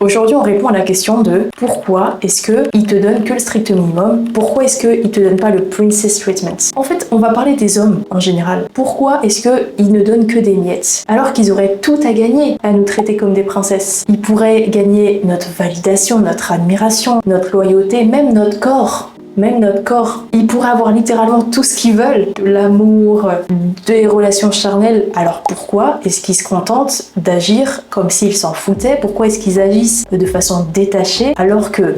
Aujourd'hui, on répond à la question de pourquoi est-ce qu'ils te donnent que le strict minimum? Pourquoi est-ce qu'ils te donnent pas le princess treatment? En fait, on va parler des hommes en général. Pourquoi est-ce qu'ils ne donnent que des miettes? Alors qu'ils auraient tout à gagner à nous traiter comme des princesses. Ils pourraient gagner notre validation, notre admiration, notre loyauté, même notre corps. Même notre corps. Ils pourraient avoir littéralement tout ce qu'ils veulent, de l'amour, des relations charnelles. Alors pourquoi est-ce qu'ils se contentent d'agir comme s'ils s'en foutaient? Pourquoi est-ce qu'ils agissent de façon détachée alors que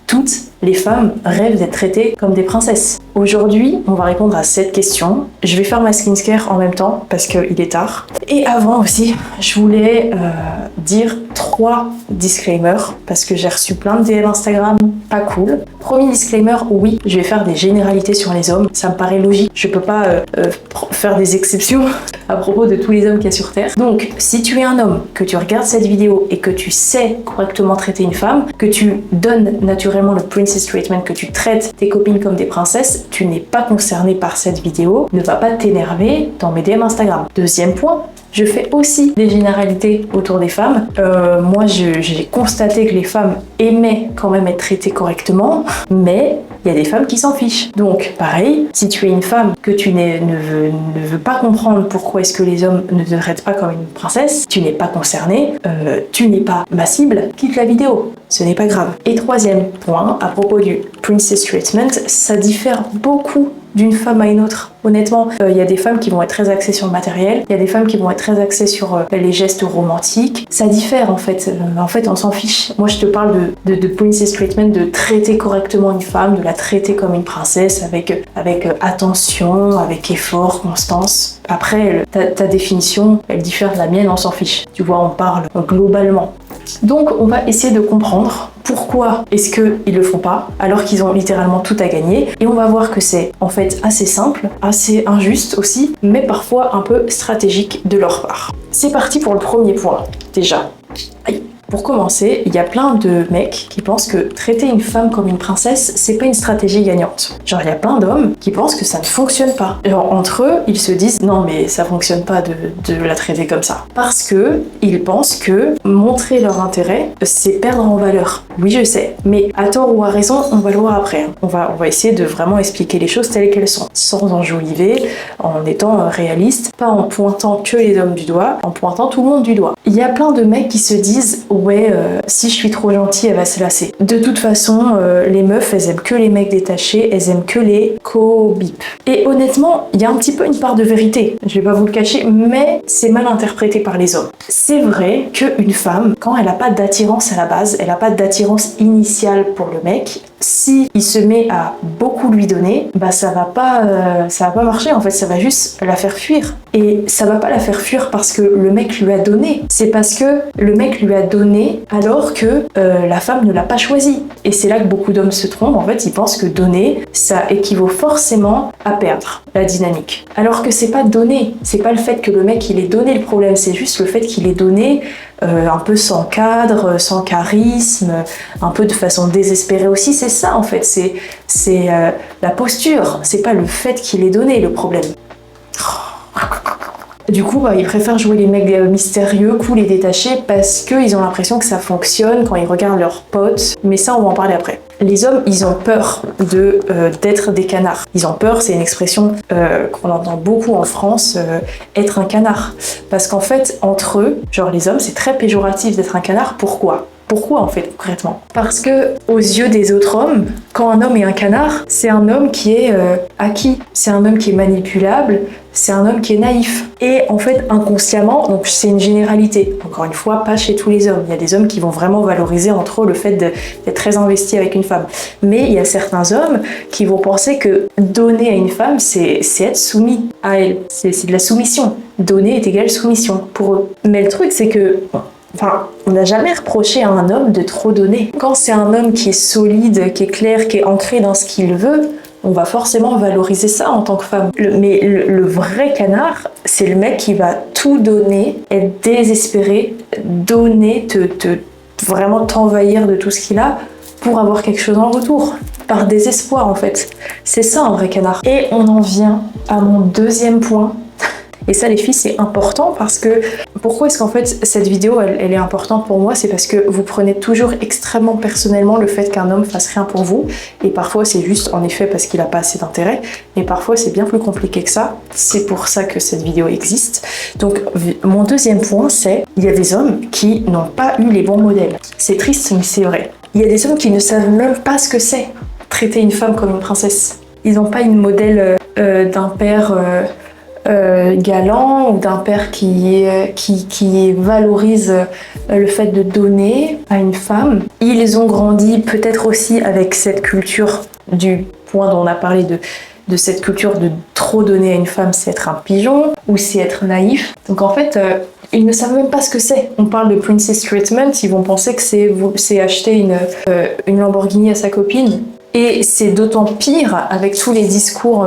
toutes les femmes rêvent d'être traitées comme des princesses? Aujourd'hui, on va répondre à cette question. Je vais faire ma skincare en même temps parce qu'il est tard. Et avant aussi, je voulais dire 3 disclaimers parce que j'ai reçu plein de DM Instagram pas cool. Premier disclaimer, oui, je vais faire des généralités sur les hommes. Ça me paraît logique. Je peux pas faire des exceptions à propos de tous les hommes qu'il y a sur Terre. Donc, si tu es un homme, que tu regardes cette vidéo et que tu sais correctement traiter une femme, que tu donnes naturellement le princess treatment, que tu traites tes copines comme des princesses, tu n'es pas concerné par cette vidéo, ne va pas t'énerver dans mes DM Instagram. Deuxième point, je fais aussi des généralités autour des femmes. Moi, j'ai constaté que les femmes aimaient quand même être traitées correctement, mais il y a des femmes qui s'en fichent. Donc, pareil, si tu es une femme que tu ne veux pas comprendre pourquoi est-ce que les hommes ne te traitent pas comme une princesse, tu n'es pas concerné, tu n'es pas ma cible, quitte la vidéo. Ce n'est pas grave. Et troisième point, à propos du princess treatment, ça diffère beaucoup d'une femme à une autre. Honnêtement, il y a des femmes qui vont être très axées sur le matériel, il y a des femmes qui vont être très axées sur les gestes romantiques. Ça diffère en fait. En fait, on s'en fiche. Moi, je te parle de princess treatment, de traiter correctement une femme, de la traiter comme une princesse, avec attention, avec effort, constance. Après, ta définition, elle diffère de la mienne, on s'en fiche. Tu vois, on parle globalement. Donc, on va essayer de comprendre pourquoi est-ce qu'ils le font pas alors qu'ils ont littéralement tout à gagner, et on va voir que c'est en fait assez simple, assez injuste aussi, mais parfois un peu stratégique de leur part. C'est parti pour le premier point, déjà. Aïe. Pour commencer, il y a plein de mecs qui pensent que traiter une femme comme une princesse, c'est pas une stratégie gagnante. Genre, il y a plein d'hommes qui pensent que ça ne fonctionne pas. Genre, entre eux, ils se disent non mais ça fonctionne pas de la traiter comme ça. Parce que ils pensent que montrer leur intérêt, c'est perdre en valeur. Oui, je sais, mais à tort ou à raison, on va le voir après. On va essayer de vraiment expliquer les choses telles qu'elles sont, sans enjoliver, en étant réaliste, pas en pointant que les hommes du doigt, en pointant tout le monde du doigt. Il y a plein de mecs qui se disent ouais, si je suis trop gentille, elle va se lasser. De toute façon, les meufs, elles aiment que les mecs détachés, elles aiment que les co-bip. Et honnêtement, il y a un petit peu une part de vérité, je vais pas vous le cacher, mais c'est mal interprété par les hommes. C'est vrai qu'une femme, quand elle a pas d'attirance à la base, elle a pas d'attirance initiale pour le mec, si il se met à beaucoup lui donner, bah ça va pas marcher en fait, ça va juste la faire fuir. Et ça va pas la faire fuir parce que le mec lui a donné, c'est parce que le mec lui a donné alors que la femme ne l'a pas choisi. Et c'est là que beaucoup d'hommes se trompent, en fait, ils pensent que donner, ça équivaut forcément à perdre la dynamique. Alors que c'est pas donner, c'est pas le fait que le mec il ait donné le problème, c'est juste le fait qu'il ait donné un peu sans cadre, sans charisme, un peu de façon désespérée aussi, c'est ça en fait, c'est la posture, c'est pas le fait qu'il ait donné le problème. Du coup, bah, ils préfèrent jouer les mecs mystérieux, cool et détachés parce qu'ils ont l'impression que ça fonctionne quand ils regardent leurs potes, mais ça on va en parler après. Les hommes, ils ont peur d'être des canards. Ils ont peur, c'est une expression qu'on entend beaucoup en France, être un canard. Parce qu'en fait, entre eux, genre les hommes, c'est très péjoratif d'être un canard. Pourquoi ? Pourquoi en fait concrètement? Parce que aux yeux des autres hommes, quand un homme est un canard, c'est un homme qui est acquis, c'est un homme qui est manipulable, c'est un homme qui est naïf. Et en fait inconsciemment, donc c'est une généralité, encore une fois pas chez tous les hommes, il y a des hommes qui vont vraiment valoriser entre eux le fait d'être très investi avec une femme. Mais il y a certains hommes qui vont penser que donner à une femme c'est être soumis à elle, c'est de la soumission. Donner est égal soumission pour eux. Mais le truc c'est que enfin, on n'a jamais reproché à un homme de trop donner. Quand c'est un homme qui est solide, qui est clair, qui est ancré dans ce qu'il veut, on va forcément valoriser ça en tant que femme. Mais le vrai canard, c'est le mec qui va tout donner, être désespéré, donner, vraiment t'envahir de tout ce qu'il a pour avoir quelque chose en retour. Par désespoir en fait. C'est ça un vrai canard. Et on en vient à mon deuxième point. Et ça les filles, c'est important parce que pourquoi est-ce qu'en fait cette vidéo elle est importante pour moi, c'est parce que vous prenez toujours extrêmement personnellement le fait qu'un homme fasse rien pour vous, et parfois c'est juste en effet parce qu'il n'a pas assez d'intérêt, mais parfois c'est bien plus compliqué que ça. C'est pour ça que cette vidéo existe. Donc mon deuxième point, c'est il y a des hommes qui n'ont pas eu les bons modèles. C'est triste mais c'est vrai. Il y a des hommes qui ne savent même pas ce que c'est traiter une femme comme une princesse. Ils n'ont pas une modèle d'un père galant ou d'un père qui valorise le fait de donner à une femme. Ils ont grandi peut-être aussi avec cette culture du point dont on a parlé de cette culture de trop donner à une femme, c'est être un pigeon ou c'est être naïf. Donc en fait, ils ne savent même pas ce que c'est. On parle de princess treatment, ils vont penser que c'est acheter une Lamborghini à sa copine. Et c'est d'autant pire avec tous les discours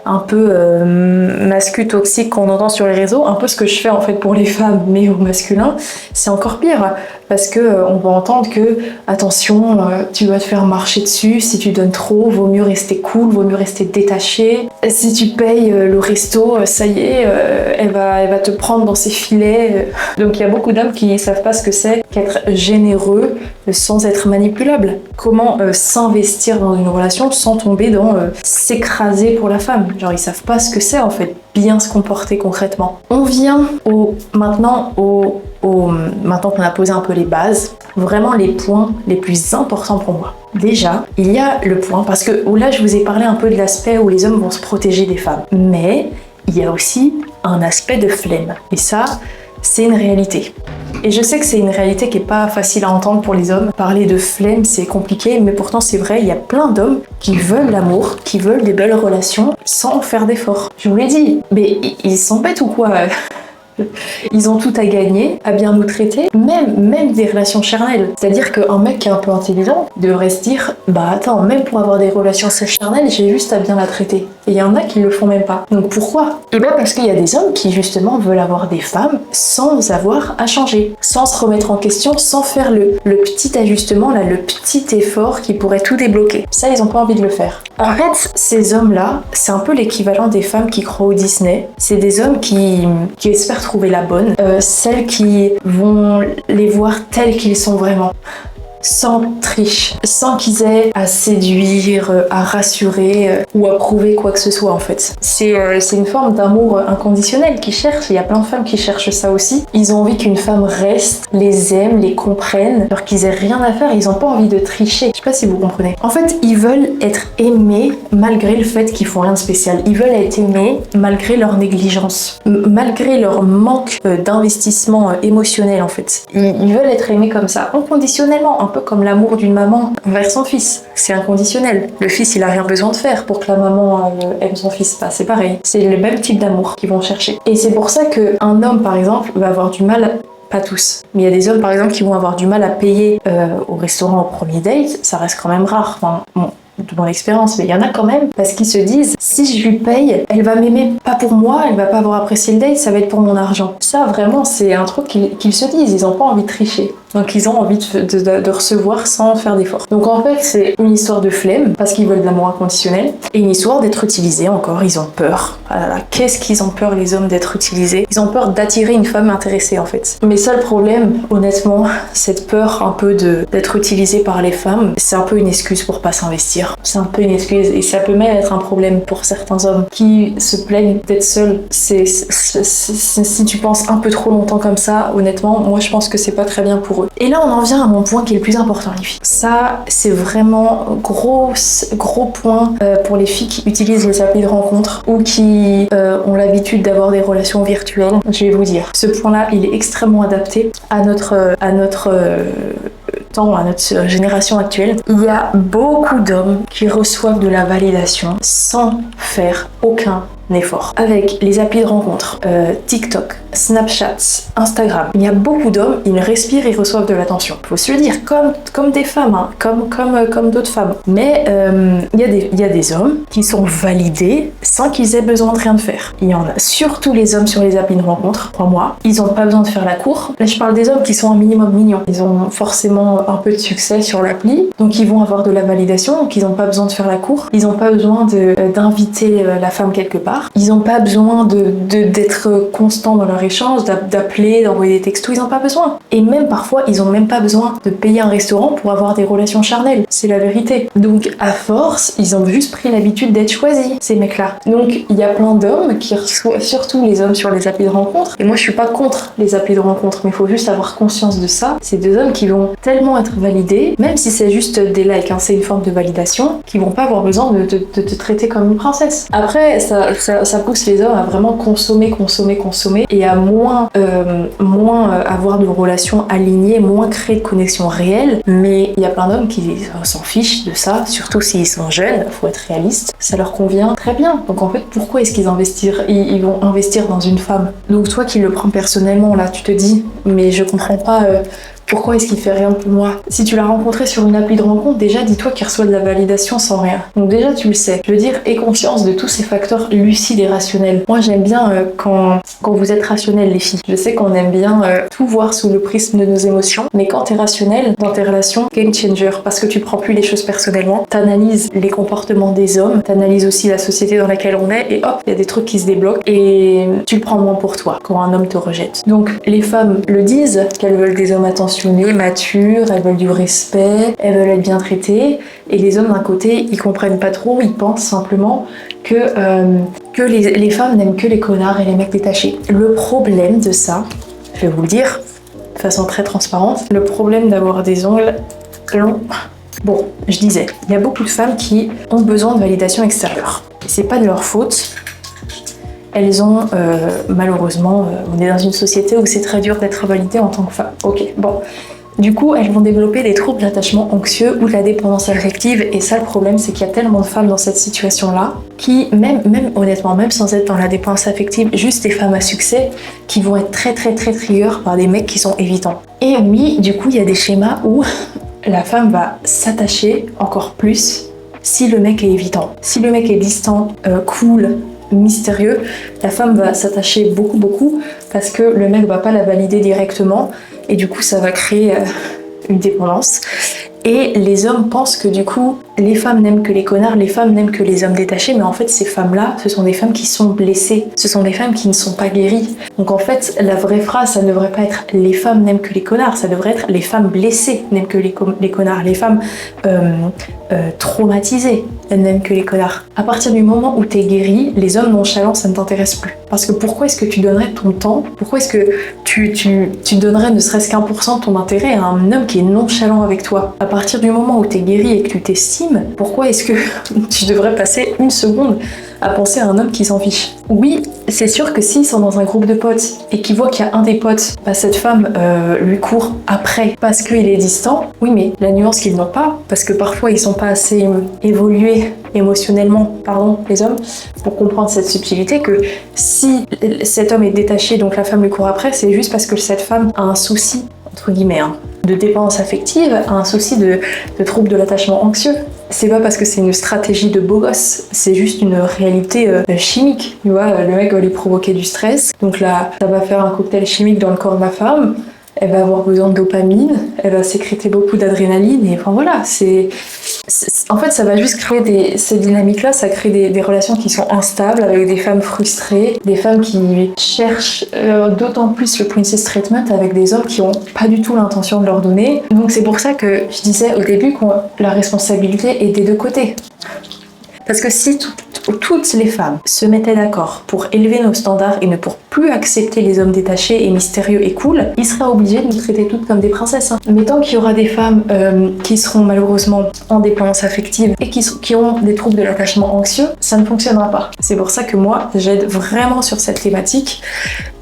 un peu masculin toxiques qu'on entend sur les réseaux, un peu ce que je fais en fait pour les femmes, mais au masculin, c'est encore pire parce que on va entendre que attention, tu vas te faire marcher dessus si tu donnes trop, vaut mieux rester cool, vaut mieux rester détaché. Si tu payes le resto, ça y est, elle va te prendre dans ses filets. Donc il y a beaucoup d'hommes qui savent pas ce que c'est qu'être généreux sans être manipulable. Comment s'investir dans une relation sans tomber dans s'écraser pour la femme. Genre ils savent pas ce que c'est en fait, bien se comporter concrètement. On vient maintenant qu'on a posé un peu les bases, vraiment les points les plus importants pour moi. Déjà, il y a le point, parce que là je vous ai parlé un peu de l'aspect où les hommes vont se protéger des femmes, mais il y a aussi un aspect de flemme. Et ça, c'est une réalité. Et je sais que c'est une réalité qui est pas facile à entendre pour les hommes. Parler de flemme, c'est compliqué, mais pourtant c'est vrai, il y a plein d'hommes qui veulent l'amour, qui veulent des belles relations sans faire d'efforts. Je vous l'ai dit, mais ils sont bêtes ou quoi? Ils ont tout à gagner, à bien nous traiter, même des relations charnelles. C'est-à-dire qu'un mec qui est un peu intelligent devrait se dire bah attends, même pour avoir des relations charnelles, j'ai juste à bien la traiter. Et il y en a qui le font même pas. Donc pourquoi? Et bien parce qu'il y a des hommes qui justement veulent avoir des femmes sans avoir à changer, sans se remettre en question, sans faire le petit ajustement, là, le petit effort qui pourrait tout débloquer. Ça, ils ont pas envie de le faire. En fait, ces hommes-là, c'est un peu l'équivalent des femmes qui croient au Disney. C'est des hommes qui espèrent trouver la bonne, celles qui vont les voir tels qu'ils sont vraiment, sans triche, sans qu'ils aient à séduire, à rassurer ou à prouver quoi que ce soit en fait. C'est une forme d'amour inconditionnel qu'ils cherchent. Il y a plein de femmes qui cherchent ça aussi. Ils ont envie qu'une femme reste, les aime, les comprenne, alors qu'ils aient rien à faire. Ils n'ont pas envie de tricher. Je sais pas si vous comprenez. En fait, ils veulent être aimés malgré le fait qu'ils font rien de spécial. Ils veulent être aimés malgré leur négligence, malgré leur manque d'investissement émotionnel en fait. Ils veulent être aimés comme ça, inconditionnellement. Un peu comme l'amour d'une maman envers son fils. C'est inconditionnel. Le fils, il a rien besoin de faire pour que la maman aime son fils. Bah, c'est pareil. C'est le même type d'amour qu'ils vont chercher. Et c'est pour ça qu'un homme, par exemple, va avoir du mal, pas tous, mais il y a des hommes, par exemple, qui vont avoir du mal à payer au restaurant au premier date. Ça reste quand même rare. Enfin, bon, de mon expérience, mais il y en a quand même, parce qu'ils se disent si je lui paye, elle va m'aimer pas pour moi, elle va pas avoir apprécié le date, ça va être pour mon argent. Ça vraiment c'est un truc qu'ils se disent, ils ont pas envie de tricher. Donc ils ont envie de recevoir sans faire d'efforts. Donc en fait c'est une histoire de flemme, parce qu'ils veulent de l'amour inconditionnel, et une histoire d'être utilisés encore, ils ont peur. Ah là là, qu'est-ce qu'ils ont peur les hommes d'être utilisés? Ils ont peur d'attirer une femme intéressée en fait. Mais ça le problème, honnêtement, cette peur un peu d'être utilisé par les femmes, c'est un peu une excuse pour pas s'investir. C'est un peu une excuse, et ça peut même être un problème pour certains hommes qui se plaignent d'être seuls. Si tu penses un peu trop longtemps comme ça, honnêtement, moi je pense que c'est pas très bien pour eux. Et là on en vient à mon point qui est le plus important les filles. Ça c'est vraiment gros point pour les filles qui utilisent les applis de rencontre ou qui ont l'habitude d'avoir des relations virtuelles. Je vais vous dire, ce point là il est extrêmement adapté à notre temps, à notre génération actuelle. Il y a beaucoup d'hommes qui reçoivent de la validation sans faire aucun effort. Avec les applis de rencontre, TikTok, Snapchat, Instagram, il y a beaucoup d'hommes, ils respirent et reçoivent de l'attention. Faut se le dire, comme des femmes, hein, comme d'autres femmes. Mais il y a des hommes qui sont validés sans qu'ils aient besoin de rien de faire. Il y en a surtout les hommes sur les applis de rencontre, crois-moi. Ils n'ont pas besoin de faire la cour. Là, je parle des hommes qui sont un minimum mignons. Ils ont forcément un peu de succès sur l'appli, donc ils vont avoir de la validation, donc ils n'ont pas besoin de faire la cour. Ils n'ont pas besoin d'inviter la femme quelque part. part. Ils n'ont pas besoin d'être constants dans leur échange, d'appeler, d'envoyer des textos, ils n'ont pas besoin. Et même parfois, ils n'ont même pas besoin de payer un restaurant pour avoir des relations charnelles. C'est la vérité. Donc à force, ils ont juste pris l'habitude d'être choisis, ces mecs-là. Donc il y a plein d'hommes qui reçoivent, surtout les hommes sur les applis de rencontre, et moi je suis pas contre les applis de rencontre, mais il faut juste avoir conscience de ça. C'est des hommes qui vont tellement être validés, même si c'est juste des likes, hein, c'est une forme de validation, qui vont pas avoir besoin de te traiter comme une princesse. Après, ça pousse les hommes à vraiment consommer, et à moins avoir de relations alignées, moins créer de connexions réelles. Mais il y a plein d'hommes qui s'en fichent de ça, surtout s'ils sont jeunes, faut être réaliste. Ça leur convient très bien. Donc en fait, pourquoi est-ce qu'ils ils vont investir dans une femme? Donc toi qui le prends personnellement, là, tu te dis, mais je comprends pas... pourquoi est-ce qu'il fait rien pour moi? Si tu l'as rencontré sur une appli de rencontre, déjà dis-toi qu'il reçoit de la validation sans rien. Donc déjà tu le sais. Je veux dire, aie conscience de tous ces facteurs lucides et rationnels. Moi j'aime bien quand vous êtes rationnels les filles. Je sais qu'on aime bien tout voir sous le prisme de nos émotions, mais quand t'es rationnel dans tes relations, game changer, parce que tu prends plus les choses personnellement, t'analyses les comportements des hommes, t'analyses aussi la société dans laquelle on est, et hop, il y a des trucs qui se débloquent, et tu le prends moins pour toi quand un homme te rejette. Donc les femmes le disent, qu'elles veulent des hommes attentionnés, matures, elles veulent du respect, elles veulent être bien traitées, et les hommes d'un côté ils comprennent pas trop, ils pensent simplement que les femmes n'aiment que les connards et les mecs détachés. Le problème de ça, je vais vous le dire de façon très transparente, le problème d'avoir des ongles longs, bon, je disais, il y a beaucoup de femmes qui ont besoin de validation extérieure. C'est pas de leur faute. Elles ont, malheureusement, on est dans une société où c'est très dur d'être validée en tant que femme. Ok, bon. Du coup, elles vont développer des troubles d'attachement anxieux ou de la dépendance affective. Et ça, le problème, c'est qu'il y a tellement de femmes dans cette situation-là qui, même honnêtement, même sans être dans la dépendance affective, juste des femmes à succès, qui vont être très trigger par des mecs qui sont évitants. Et oui, du coup, il y a des schémas où la femme va s'attacher encore plus si le mec est évitant. Si le mec est distant, cool, mystérieux, la femme va s'attacher beaucoup parce que le mec va pas la valider directement et du coup ça va créer une dépendance. Et les hommes pensent que du coup les femmes n'aiment que les connards, les femmes n'aiment que les hommes détachés, mais en fait ces femmes-là, ce sont des femmes qui sont blessées, ce sont des femmes qui ne sont pas guéries. Donc en fait la vraie phrase, ça ne devrait pas être les femmes n'aiment que les connards, ça devrait être les femmes blessées n'aiment que les connards, les femmes traumatisées elles n'aiment que les connards. À partir du moment où t'es guéri, les hommes nonchalants ça ne t'intéresse plus. Parce que pourquoi est-ce que tu donnerais ton temps, pourquoi est-ce que tu donnerais ne serait-ce qu'1% de ton intérêt à un homme qui est nonchalant avec toi? À partir du moment où t'es guéri et que tu t'estimes, pourquoi est-ce que tu devrais passer une seconde à penser à un homme qui s'en fiche? Oui, c'est sûr que s'ils sont dans un groupe de potes et qu'ils voient qu'il y a un des potes, bah cette femme lui court après parce qu'il est distant, oui mais la nuance qu'ils n'ont pas, parce que parfois ils sont pas assez évolués émotionnellement, pardon, les hommes, pour comprendre cette subtilité que si cet homme est détaché donc la femme lui court après, c'est juste parce que cette femme a un souci, entre guillemets, hein, de dépendance affective, a un souci de trouble de l'attachement anxieux. C'est pas parce que c'est une stratégie de beau gosse, c'est juste une réalité chimique. Tu vois, le mec va lui provoquer du stress, donc là, ça va faire un cocktail chimique dans le corps de la femme, elle va avoir besoin de dopamine, elle va sécréter beaucoup d'adrénaline, et enfin voilà, en fait, ça va juste créer ces dynamiques-là, ça crée des relations qui sont instables, avec des femmes frustrées, des femmes qui cherchent d'autant plus le princess treatment avec des hommes qui n'ont pas du tout l'intention de leur donner. Donc c'est pour ça que je disais au début que la responsabilité est des deux côtés. Parce que si toutes les femmes se mettaient d'accord pour élever nos standards et ne pour plus accepter les hommes détachés et mystérieux et cool, ils seraient obligés de nous traiter toutes comme des princesses. Hein. Mais tant qu'il y aura des femmes qui seront malheureusement en dépendance affective et qui ont des troubles de l'attachement anxieux, ça ne fonctionnera pas. C'est pour ça que moi, j'aide vraiment sur cette thématique,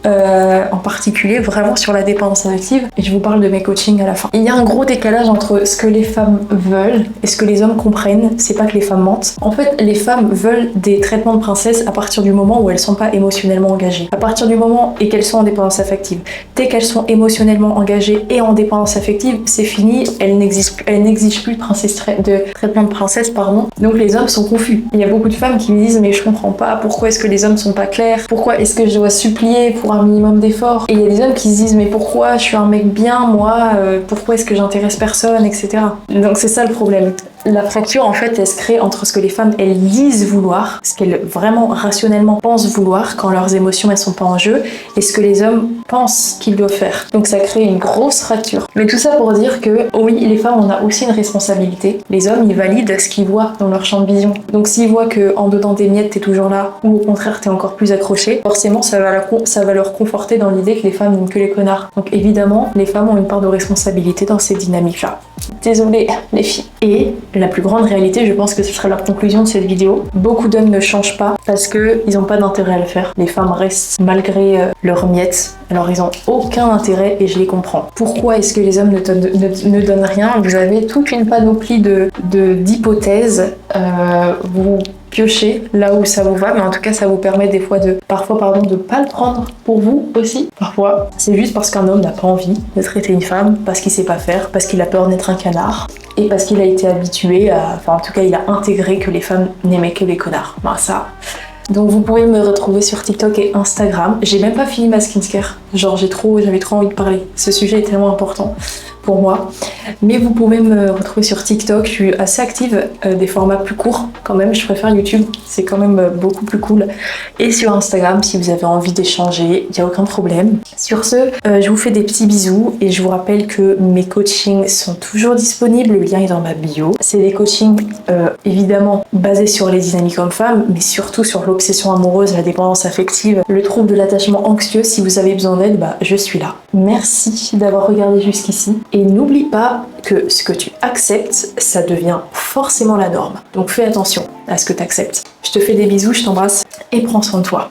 en particulier vraiment sur la dépendance affective, et je vous parle de mes coachings à la fin. Il y a un gros décalage entre ce que les femmes veulent et ce que les hommes comprennent. C'est pas que les femmes mentent. En fait, les femmes veulent des traitements de princesse à partir du moment où elles sont pas émotionnellement engagées. À partir du moment et qu'elles sont en dépendance affective. Dès qu'elles sont émotionnellement engagées et en dépendance affective, c'est fini, elles n'exigent plus de traitement de princesse, pardon. Donc les hommes sont confus. Il y a beaucoup de femmes qui me disent mais je comprends pas, pourquoi est-ce que les hommes sont pas clairs? Pourquoi est-ce que je dois supplier pour un minimum d'efforts? Et il y a des hommes qui se disent mais pourquoi je suis un mec bien moi, pourquoi est-ce que j'intéresse personne, etc. Donc c'est ça le problème. La fracture, en fait, elle se crée entre ce que les femmes, elles disent vouloir, ce qu'elles vraiment rationnellement pensent vouloir quand leurs émotions, elles sont pas en jeu, et ce que les hommes pensent qu'ils doivent faire. Donc ça crée une grosse fracture. Mais tout ça pour dire que, oui, les femmes, on a aussi une responsabilité. Les hommes, ils valident ce qu'ils voient dans leur champ de vision. Donc s'ils voient que en dedans des miettes, t'es toujours là, ou au contraire, t'es encore plus accroché, forcément, ça va leur conforter dans l'idée que les femmes n'aiment que les connards. Donc évidemment, les femmes ont une part de responsabilité dans ces dynamiques-là. Désolée, les filles. Et la plus grande réalité, je pense que ce sera la conclusion de cette vidéo, beaucoup d'hommes ne changent pas parce qu'ils n'ont pas d'intérêt à le faire. Les femmes restent malgré leurs miettes, alors ils n'ont aucun intérêt et je les comprends. Pourquoi est-ce que les hommes ne donnent rien? Vous avez toute une panoplie d'hypothèses, vous piochez là où ça vous va, mais en tout cas ça vous permet des fois de pas le prendre pour vous aussi. Parfois c'est juste parce qu'un homme n'a pas envie de traiter une femme, parce qu'il sait pas faire, parce qu'il a peur d'être un canard et parce qu'il a été habitué à, enfin en tout cas il a intégré que les femmes n'aimaient que les connards. Ben ça. Donc vous pouvez me retrouver sur TikTok et Instagram. J'ai même pas fini ma skincare. Genre j'avais trop envie de parler. Ce sujet est tellement important pour moi. Mais vous pouvez me retrouver sur TikTok. Je suis assez active, des formats plus courts quand même. Je préfère YouTube, c'est quand même beaucoup plus cool. Et sur Instagram, si vous avez envie d'échanger, il n'y a aucun problème. Sur ce, je vous fais des petits bisous et je vous rappelle que mes coachings sont toujours disponibles. Le lien est dans ma bio. C'est des coachings évidemment basés sur les dynamiques hommes-femmes, mais surtout sur l'obsession amoureuse, la dépendance affective, le trouble de l'attachement anxieux. Si vous avez besoin d'aide, je suis là. Merci d'avoir regardé jusqu'ici. Et n'oublie pas que ce que tu acceptes, ça devient forcément la norme. Donc fais attention à ce que tu acceptes. Je te fais des bisous, je t'embrasse et prends soin de toi.